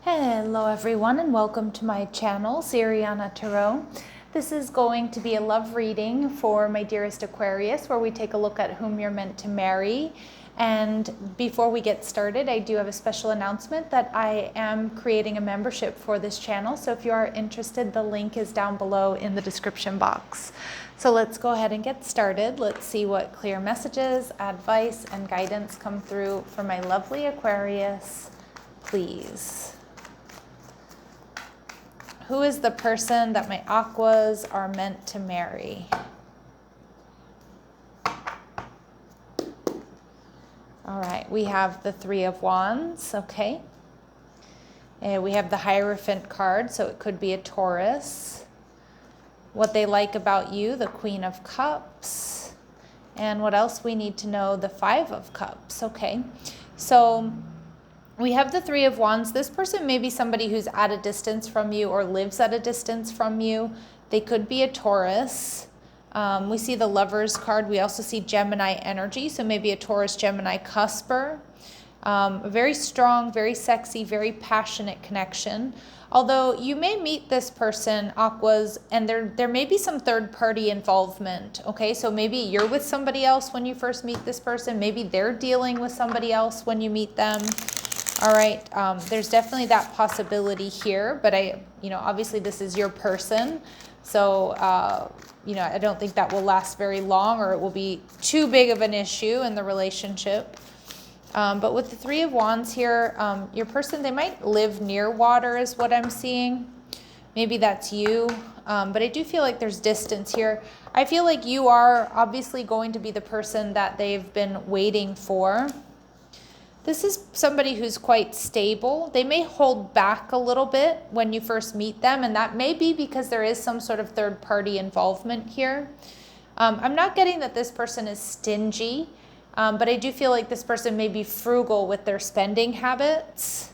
Hello everyone and welcome to my channel, Siriana Tarot. This is going to be a love reading for my dearest Aquarius, where we take a look at whom you're meant to marry. And before we get started, I do have a special announcement that I am creating a membership for this channel. So if you are interested, the link is down below in the description box. So let's go ahead and get started. Let's see what clear messages, advice, and guidance come through for my lovely Aquarius, please. Who is the person that my Aquas are meant to marry? All right, we have the Three of Wands, okay. We have the Hierophant card, so it could be a Taurus. What they like about you, the Queen of Cups. And what else we need to know, the Five of Cups, okay. So we have the Three of Wands. This person may be somebody who's at a distance from you or lives at a distance from you. They could be a Taurus. We see the Lovers card. We also see Gemini energy, so maybe a Taurus, Gemini cusper. A very strong, very sexy, very passionate connection. Although you may meet this person, Aquas, and there may be some third-party involvement, okay? So maybe you're with somebody else when you first meet this person. Maybe they're dealing with somebody else when you meet them. All right, there's definitely that possibility here, but obviously this is your person. So, I don't think that will last very long, or it will be too big of an issue in the relationship. But with the Three of Wands here, your person, they might live near water is what I'm seeing. Maybe that's you, but I do feel like there's distance here. I feel like you are obviously going to be the person that they've been waiting for. This is somebody who's quite stable. They may hold back a little bit when you first meet them, and that may be because there is some sort of third-party involvement here. I'm not getting that this person is stingy, but I do feel like this person may be frugal with their spending habits.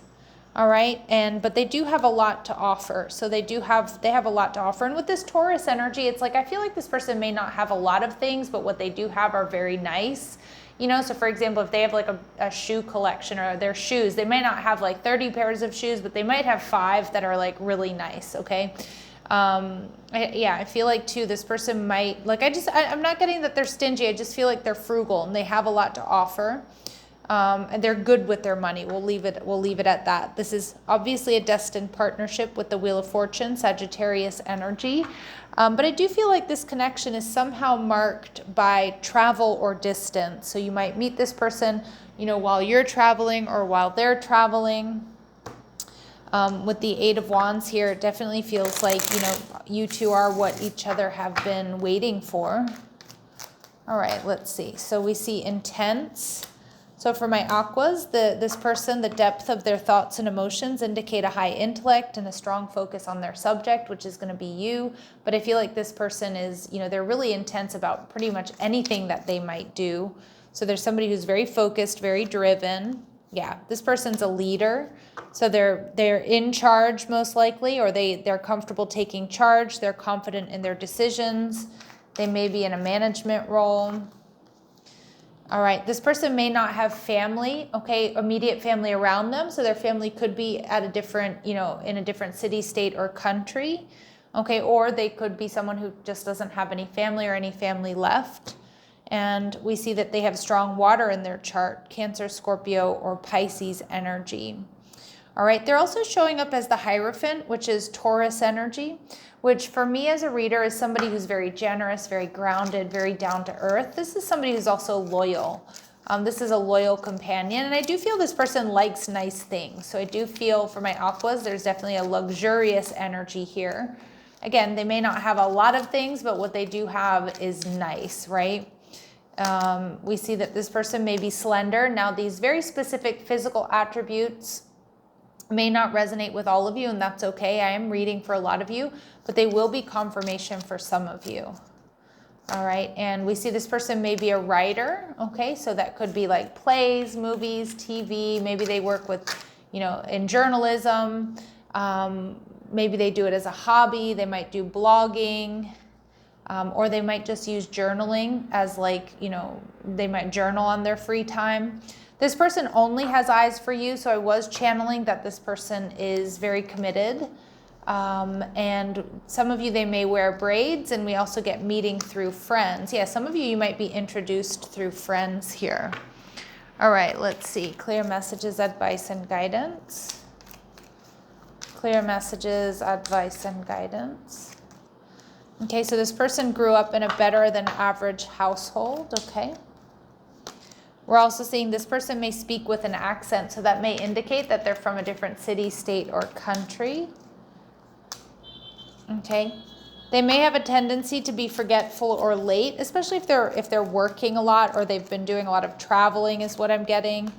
All right, but they do have a lot to offer. So they have a lot to offer. And with this Taurus energy, it's like I feel like this person may not have a lot of things, but what they do have are very nice. So for example, if they have like a shoe collection or their shoes, they may not have like 30 pairs of shoes, but they might have 5 that are like really nice, okay? I feel like too, this person might, I'm not getting that they're stingy. I just feel like they're frugal and they have a lot to offer. And they're good with their money. We'll leave it at that. This is obviously a destined partnership with the Wheel of Fortune, Sagittarius energy. But I do feel like this connection is somehow marked by travel or distance. So you might meet this person, while you're traveling or while they're traveling. With the Eight of Wands here, it definitely feels like, you two are what each other have been waiting for. All right, let's see. So we see intense. So for my Aquas, this person, the depth of their thoughts and emotions indicate a high intellect and a strong focus on their subject, which is going to be you. But I feel like this person is, they're really intense about pretty much anything that they might do. So there's somebody who's very focused, very driven. Yeah, this person's a leader. So they're in charge most likely, or they're comfortable taking charge. They're confident in their decisions. They may be in a management role. All right, this person may not have family, okay, immediate family around them. So their family could be at a different, in a different city, state, or country, okay, or they could be someone who just doesn't have any family or any family left. And we see that they have strong water in their chart, Cancer, Scorpio, or Pisces energy. All right, they're also showing up as the Hierophant, which is Taurus energy, which for me as a reader is somebody who's very generous, very grounded, very down to earth. This is somebody who's also loyal. This is a loyal companion, and I do feel this person likes nice things. So I do feel for my Aquas, there's definitely a luxurious energy here. Again, they may not have a lot of things, but what they do have is nice, right? We see that this person may be slender. Now, these very specific physical attributes may not resonate with all of you, and that's okay. I am reading for a lot of you, but they will be confirmation for some of you. All right, and we see this person may be a writer, okay? So that could be like plays, movies, TV. Maybe they work with, in journalism. Maybe they do it as a hobby. They might do blogging. Or they might just use journaling as they might journal on their free time. This person only has eyes for you, so I was channeling that this person is very committed. And some of you, they may wear braids, and we also get meeting through friends. Yeah, some of you might be introduced through friends here. All right, let's see. Clear messages, advice, and guidance. Clear messages, advice, and guidance. Okay, so this person grew up in a better than average household, okay? We're also seeing this person may speak with an accent, so that may indicate that they're from a different city, state, or country. Okay. They may have a tendency to be forgetful or late, especially if they're working a lot or they've been doing a lot of traveling is what I'm getting.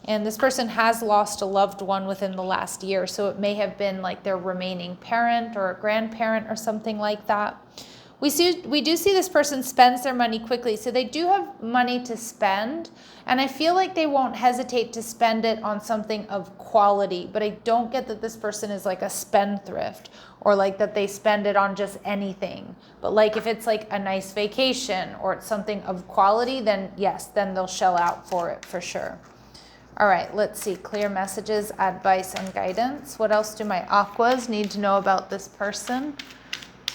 And this person has lost a loved one within the last year, so it may have been like their remaining parent or a grandparent or something like that. We do see this person spends their money quickly, so they do have money to spend, and I feel like they won't hesitate to spend it on something of quality, but I don't get that this person is like a spendthrift or like that they spend it on just anything. But like if it's like a nice vacation or it's something of quality, then yes, then they'll shell out for it for sure. All right, let's see. Clear messages, advice, and guidance. What else do my aquas need to know about this person?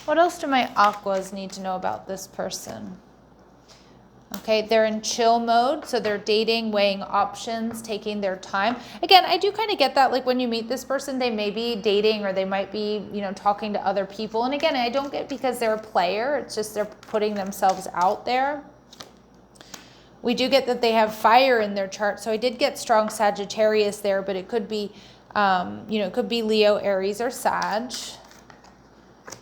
What else do my aquas need to know about this person? Okay, they're in chill mode, so they're dating, weighing options, taking their time. Again, I do kind of get that, like when you meet this person, they may be dating or they might be, you know, talking to other people. And again, I don't get because they're a player, it's just they're putting themselves out there. We do get that they have fire in their chart, so I did get strong Sagittarius there, but it could be, it could be Leo, Aries, or Sag.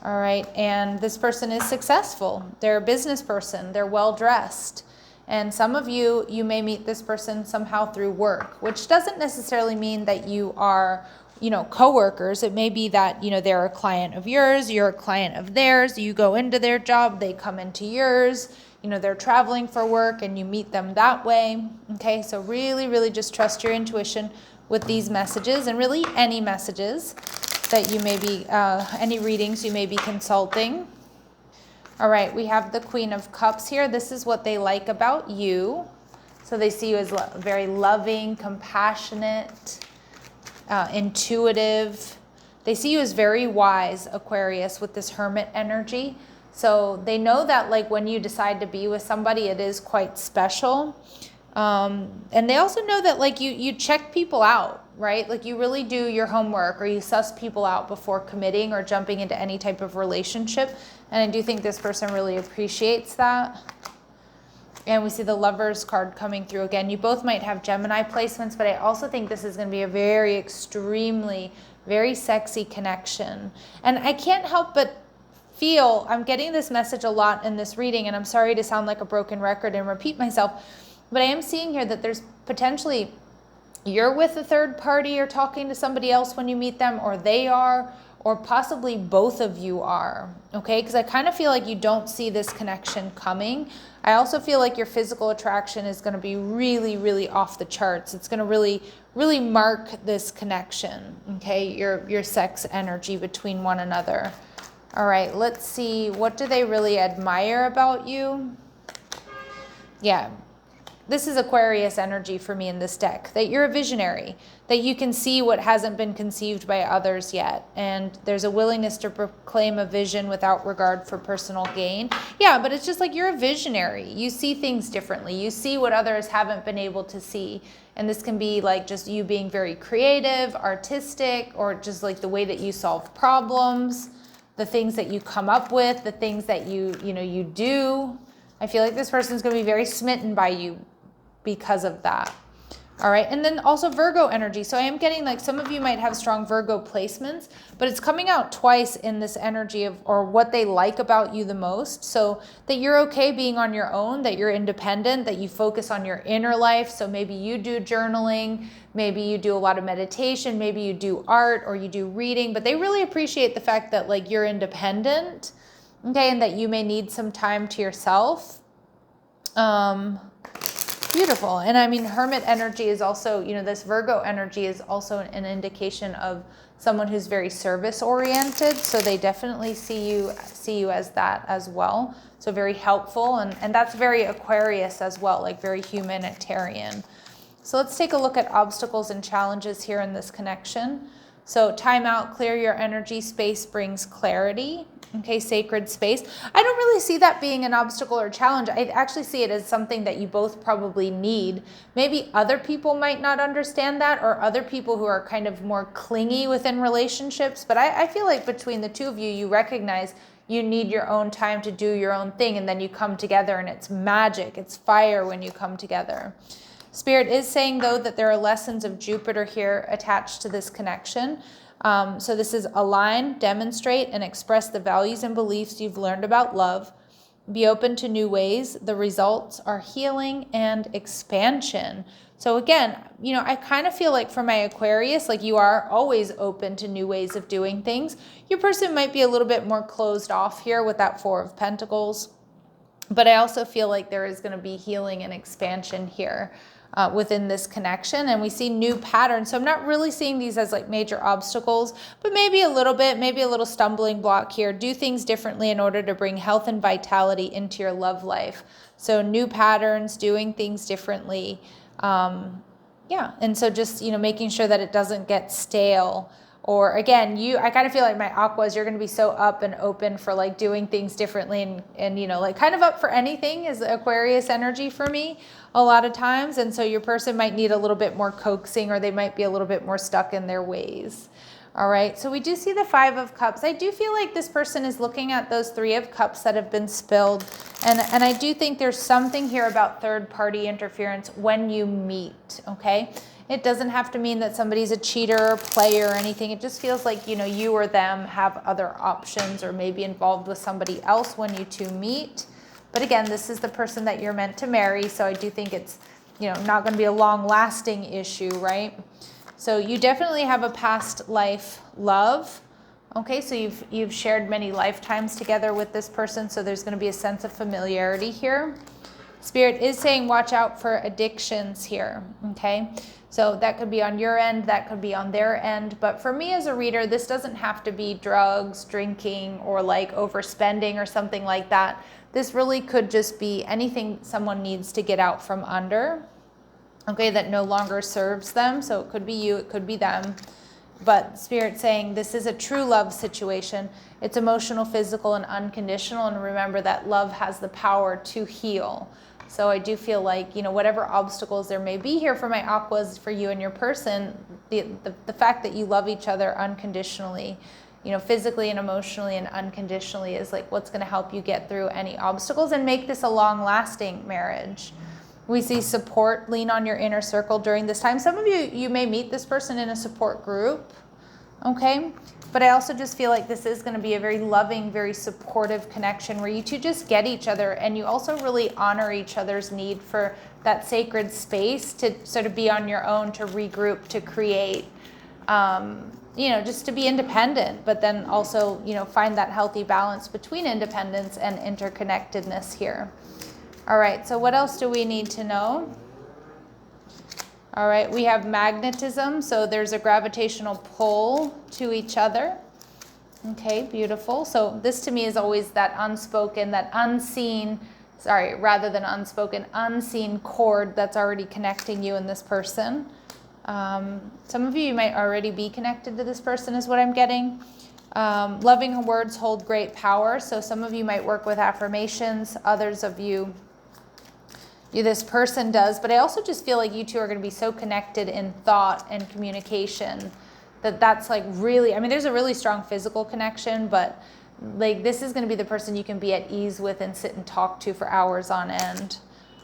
All right, and this person is successful. They're a business person. They're well-dressed. And some of you, you may meet this person somehow through work, which doesn't necessarily mean that you are, co-workers. It may be that, they're a client of yours, you're a client of theirs, you go into their job, they come into yours, they're traveling for work and you meet them that way. Okay, so really, really just trust your intuition with these messages and really any messages that you may be, any readings you may be consulting. All right, we have the Queen of Cups here. This is what they like about you. So they see you as very loving, compassionate, intuitive. They see you as very wise, Aquarius, with this Hermit energy. So they know that like when you decide to be with somebody, it is quite special. And they also know that like you check people out, right? Like you really do your homework or you suss people out before committing or jumping into any type of relationship. And I do think this person really appreciates that. And we see the Lovers card coming through again. You both might have Gemini placements, but I also think this is going to be a very extremely, very sexy connection. And I can't help but feel, I'm getting this message a lot in this reading, and I'm sorry to sound like a broken record and repeat myself, but I am seeing here that there's potentially you're with a third party or talking to somebody else when you meet them, or they are, or possibly both of you are, okay? Because I kind of feel like you don't see this connection coming. I also feel like your physical attraction is going to be really, really off the charts. It's going to really, really mark this connection, okay? Your sex energy between one another. All right, let's see. What do they really admire about you? Yeah. This is Aquarius energy for me in this deck, that you're a visionary, that you can see what hasn't been conceived by others yet. And there's a willingness to proclaim a vision without regard for personal gain. Yeah, but it's just like you're a visionary. You see things differently. You see what others haven't been able to see. And this can be like just you being very creative, artistic, or just like the way that you solve problems, the things that you come up with, the things that you do. I feel like this person's going to be very smitten by you because of that. All right, and then also Virgo energy. So I am getting like some of you might have strong Virgo placements, but it's coming out twice in this energy of, or what they like about you the most. So that you're okay being on your own, that you're independent, that you focus on your inner life. So maybe you do journaling, maybe you do a lot of meditation, maybe you do art or you do reading, but they really appreciate the fact that like you're independent, okay, and that you may need some time to yourself. Beautiful. And I mean, Hermit energy is also, this Virgo energy is also an indication of someone who's very service oriented. So they definitely see you as that as well. So very helpful. And that's very Aquarius as well, like very humanitarian. So let's take a look at obstacles and challenges here in this connection. So time out, clear your energy, space brings clarity. Okay, sacred space. I don't really see that being an obstacle or challenge. I actually see it as something that you both probably need. Maybe other people might not understand that, or other people who are kind of more clingy within relationships. But I feel like between the two of you, you recognize you need your own time to do your own thing, and then you come together and it's magic. It's fire when you come together. Spirit is saying, though, that there are lessons of Jupiter here attached to this connection. So this is align, demonstrate, and express the values and beliefs you've learned about love. Be open to new ways. The results are healing and expansion. So again, you know, I kind of feel like for my Aquarius, like you are always open to new ways of doing things. Your person might be a little bit more closed off here with that Four of Pentacles. But I also feel like there is going to be healing and expansion here. Within this connection, and we see new patterns. So I'm not really seeing these as like major obstacles, but maybe a little bit, maybe a little stumbling block here. Do things differently in order to bring health and vitality into your love life. So new patterns, doing things differently. Yeah, and so just, you know, making sure that it doesn't get stale. Or again, I kind of feel like my Aquas, you're going to be so up and open for like doing things differently and you know, like kind of up for anything is Aquarius energy for me a lot of times. And so your person might need a little bit more coaxing, or they might be a little bit more stuck in their ways. All right, so we do see the Five of Cups. I do feel like this person is looking at those Three of Cups that have been spilled. And I do think there's something here about third-party interference when you meet, okay? It doesn't have to mean that somebody's a cheater or player or anything. It just feels like, you know, you or them have other options, or maybe involved with somebody else when you two meet. But again, this is the person that you're meant to marry. So I do think it's, you know, not going to be a long-lasting issue, right? So you definitely have a past life love. Okay, so you've shared many lifetimes together with this person. So there's going to be a sense of familiarity here. Spirit is saying watch out for addictions here, okay? So that could be on your end, that could be on their end. But for me as a reader, this doesn't have to be drugs, drinking, or like overspending or something like that. This really could just be anything someone needs to get out from under, okay, that no longer serves them. So it could be you, it could be them. But Spirit saying this is a true love situation. It's emotional, physical, and unconditional. And remember that love has the power to heal. So I do feel like, you know, whatever obstacles there may be here for my Aquas, for you and your person, the fact that you love each other unconditionally, you know, physically and emotionally and unconditionally is like what's going to help you get through any obstacles and make this a long-lasting marriage. We see support, lean on your inner circle during this time. Some of you may meet this person in a support group, okay? But I also just feel like this is going to be a very loving, very supportive connection where you two just get each other, and you also really honor each other's need for that sacred space to sort of be on your own, to regroup, to create, you know, just to be independent, but then also, you know, find that healthy balance between independence and interconnectedness here. All right, so what else do we need to know? All right, we have magnetism, so there's a gravitational pull to each other. Okay, beautiful. So this to me is always that unspoken, that unseen, sorry, rather than unspoken, unseen cord that's already connecting you and this person. Some of you might already be connected to this person is what I'm getting. Loving words hold great power. So some of you might work with affirmations, others of you this person does, but I also just feel like you two are going to be so connected in thought and communication that's like really, I mean, there's a really strong physical connection, but like this is going to be the person you can be at ease with and sit and talk to for hours on end.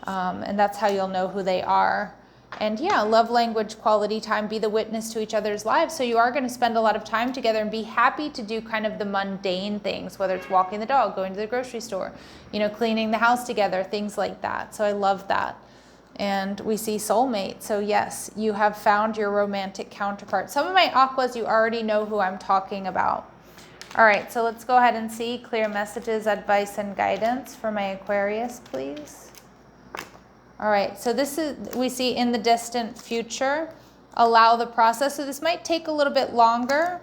And that's how you'll know who they are. And yeah, love language, quality time, be the witness to each other's lives. So you are going to spend a lot of time together and be happy to do kind of the mundane things, whether it's walking the dog, going to the grocery store, you know, cleaning the house together, things like that. So I love that. And we see soulmate. So yes, you have found your romantic counterpart. Some of my Aquas, you already know who I'm talking about. All right, so let's go ahead and see clear messages, advice, and guidance for my Aquarius, please. All right, so this is, we see in the distant future, allow the process. So this might take a little bit longer.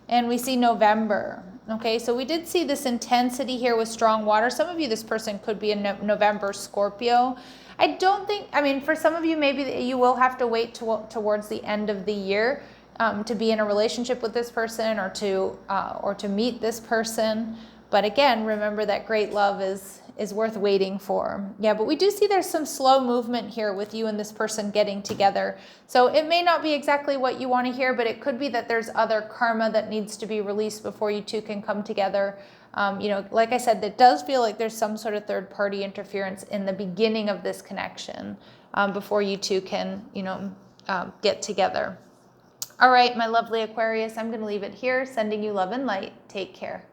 And we see November. Okay, so we did see this intensity here with strong water. Some of you, this person could be a November Scorpio. I don't think, I mean, for some of you, maybe you will have to wait towards the end of the year to be in a relationship with this person or to meet this person. But again, remember that great love is worth waiting for. Yeah, but we do see there's some slow movement here with you and this person getting together. So it may not be exactly what you want to hear, but it could be that there's other karma that needs to be released before you two can come together. You know, like I said, it does feel like there's some sort of third party interference in the beginning of this connection before you two can, you know, get together. All right, my lovely Aquarius, I'm going to leave it here. Sending you love and light. Take care.